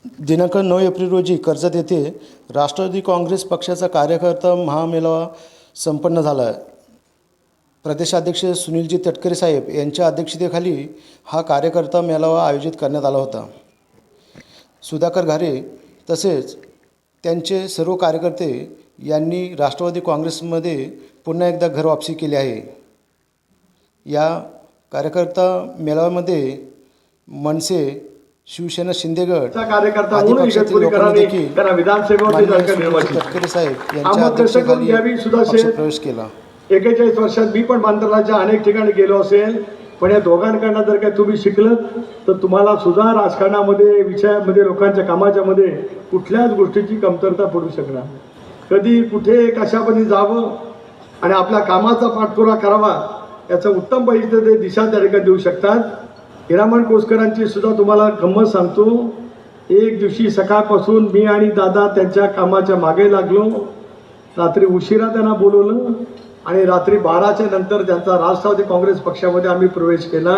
दिनांक 9 एप्रिल रोजी कर्जत येथे राष्ट्रवादी काँग्रेस पक्षाचा कार्यकर्ता महामेळावा संपन्न झाला आहे। प्रदेशाध्यक्ष सुनीलजी तटकरे साहेब यांच्या अध्यक्षतेखाली हा कार्यकर्ता मेळावा आयोजित करण्यात आला होता। सुधाकर घारे तसेच त्यांचे सर्व कार्यकर्ते यांनी राष्ट्रवादी काँग्रेसमध्ये पुन्हा एकदा घर वापसी केली आहे। या कार्यकर्ता मेळाव्यामध्ये मनसे, शिवसेना शिंदेगड आदी पक्षातील लोकांनी देखील तटकरे साहेब यांच्या अध्यक्षतेखाली पक्षप्रवेश केला। 41 वर्षात मी पण बांद्राच्या अनेक ठिकाणी गेलो असेल, पण या दोघांकडनं जर काय तुम्ही शिकलं तर तुम्हाला सुद्धा राजकारणामध्ये, विषयामध्ये, लोकांच्या कामाच्या मध्ये कुठल्याच गोष्टीची कमतरता पडू शकणार। कधी कुठे कशामध्ये जावं आणि आपल्या कामाचा पाठपुरावा करावा याचं उत्तम पाहिजे ते दिशा त्या ठिकाणी देऊ शकतात। हिरामण कोसकरांची सुद्धा तुम्हाला गंमत सांगतो। एक दिवशी सकाळपासून मी आणि दादा त्यांच्या कामाच्या मागे लागलो। रात्री उशिरा त्यांना बोलवलं आणि रात्री 12च्या नंतर त्यांचा राष्ट्रवादी काँग्रेस पक्षामध्ये आम्ही प्रवेश केला।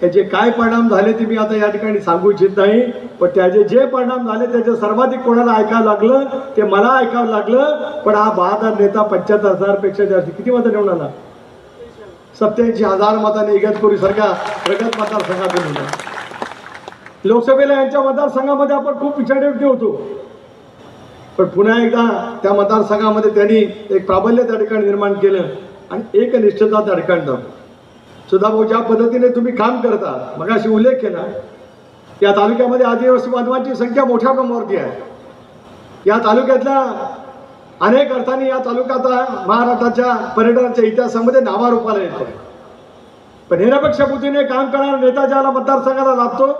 त्याचे काय परिणाम झाले ते मी आता या ठिकाणी सांगू इच्छित नाही, पण त्याचे जे परिणाम झाले त्याचे सर्वाधिक कोणाला ऐकायला लागलं ते मला ऐकावं लागलं। पण हा बहादर नेता 75,000 पेक्षा जास्त किती मतं निवडून आला? 87,000 मतांनी इगतपुरी सारख्या प्रगत मतदारसंघातून होता। लोकसभेला यांच्या मतदारसंघामध्ये आपण खूप पिछाडी व्यक्ती होतो, पण पुन्हा एकदा त्या मतदारसंघामध्ये त्यांनी एक प्राबल्य त्या ठिकाणी निर्माण केलं आणि एक निष्ठता त्या ठिकाणी दाखवली। सुधाभाऊ, ज्या पद्धतीने तुम्ही काम करता, मगाशी उल्लेख केला, या तालुक्यामध्ये आदिवासी बांधवांची संख्या मोठ्या प्रमाणावरती आहे। या तालुक्यातल्या अनेक अर्थाने या तालुक्यात महाराष्ट्राच्या पर्यटनाच्या इतिहासामध्ये नावारूपाला येतो। पण निरपेक्ष बुद्धीने काम करणारा नेता ज्याला मतदारसंघाला लाभतो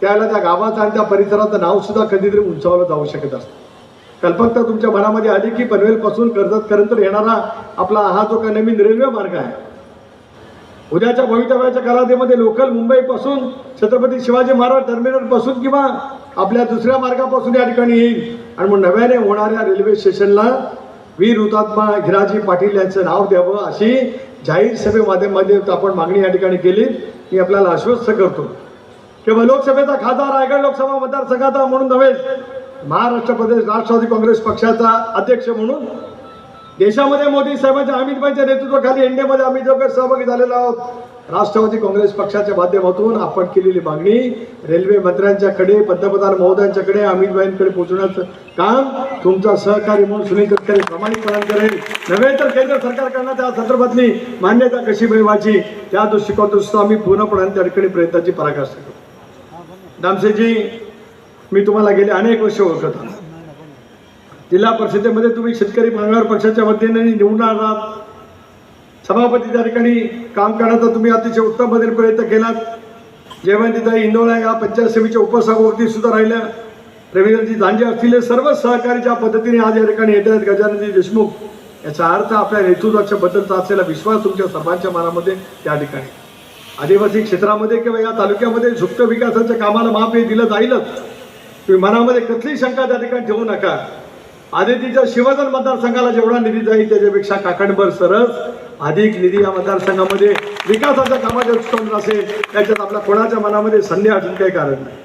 त्याला त्या गावाचं आणि त्या परिसराचं नाव सुद्धा कधीतरी उंचावलं जाऊ शकत असतं। कल्पकता तुमच्या मनामध्ये आली की पनवेलपासून कर्जतपर्यंत येणारा आपला हा जो काही नवीन रेल्वे मार्ग आहे, उद्याच्या भवितव्याच्या कालावधीमध्ये लोकल मुंबईपासून छत्रपती शिवाजी महाराज टर्मिनलपासून किंवा आपल्या दुसऱ्या मार्गापासून या ठिकाणी येईल आणि मग नव्याने होणाऱ्या रेल्वे स्टेशनला वीर हुतात्मा हिराजी पाटील यांचं नाव द्यावं अशी जाहीर सभेमध्ये आपण मागणी या ठिकाणी केली। मी आपल्याला आश्वस्त करतो केवळ लोकसभेचा खासदार रायगड लोकसभा मतदारसंघाचा म्हणून नव्हे, महाराष्ट्र प्रदेश राष्ट्रवादी काँग्रेस पक्षाचा अध्यक्ष म्हणून देशामध्ये मोदी साहेबांच्या अमितभाईंच्या नेतृत्वाखाली एनडीएमध्ये आम्ही जो काही सहभागी झालेलो आहोत, राष्ट्रवादी काँग्रेस पक्षाच्या माध्यमातून आपण केलेली मागणी रेल्वे मंत्र्यांच्याकडे, पंतप्रधान महोदयांच्याकडे, अमितभाईंकडे पोहोचवण्याचं काम तुमचा सहकारी म्हणून सुनील तटकरे प्रामाणिकपणे करेल। नव्हे तर केंद्र सरकारकडनं त्या संदर्भातली मान्यता कशी मिळवायची त्या दृष्टिकोनातून सुद्धा आम्ही पूर्णपणे त्या ठिकाणी प्रयत्नाची पराकाष्ठा करू। दामसेजी, मी तुम्हाला गेले अनेक वर्ष ओळखत आहे। जिल्हा परिषदेमध्ये तुम्ही शेतकरी कामगार पक्षाच्या वतीने निवडून आलात, सभापती त्या ठिकाणी काम करण्याचा तुम्ही अतिशय उत्तम पद्धतीने प्रयत्न केलात। जयवंतीताई इंदोळा या पंचायत समितीच्या उपसभापती सुद्धा राहिल्या, रवींद्रजी जांजे असतील, सर्व सहकारी ज्या पद्धतीने आज या ठिकाणी येत आहेत, गजाननजी देशमुख, याचा अर्थ आपल्या नेतृत्वाच्या बद्दलचा असलेला विश्वास तुमच्या सर्वांच्या मनामध्ये त्या ठिकाणी आदिवासी क्षेत्रामध्ये किंवा या तालुक्यामध्ये झुकत विकासाच्या कामाला माफ हे दिलं जाईलच। तुम्ही मनामध्ये कसली शंका त्या ठिकाणी ठेवू नका। आदितीच्या शिवजन मतदारसंघाला जेवढा निधी जाईल त्याच्यापेक्षा काकणभर सरस अधिक निधी या मतदारसंघामध्ये विकासाच्या कामाच्या दृष्टीने असेल, त्याच्यात आपल्या कोणाच्या मनामध्ये संदेह असून काही कारण नाही।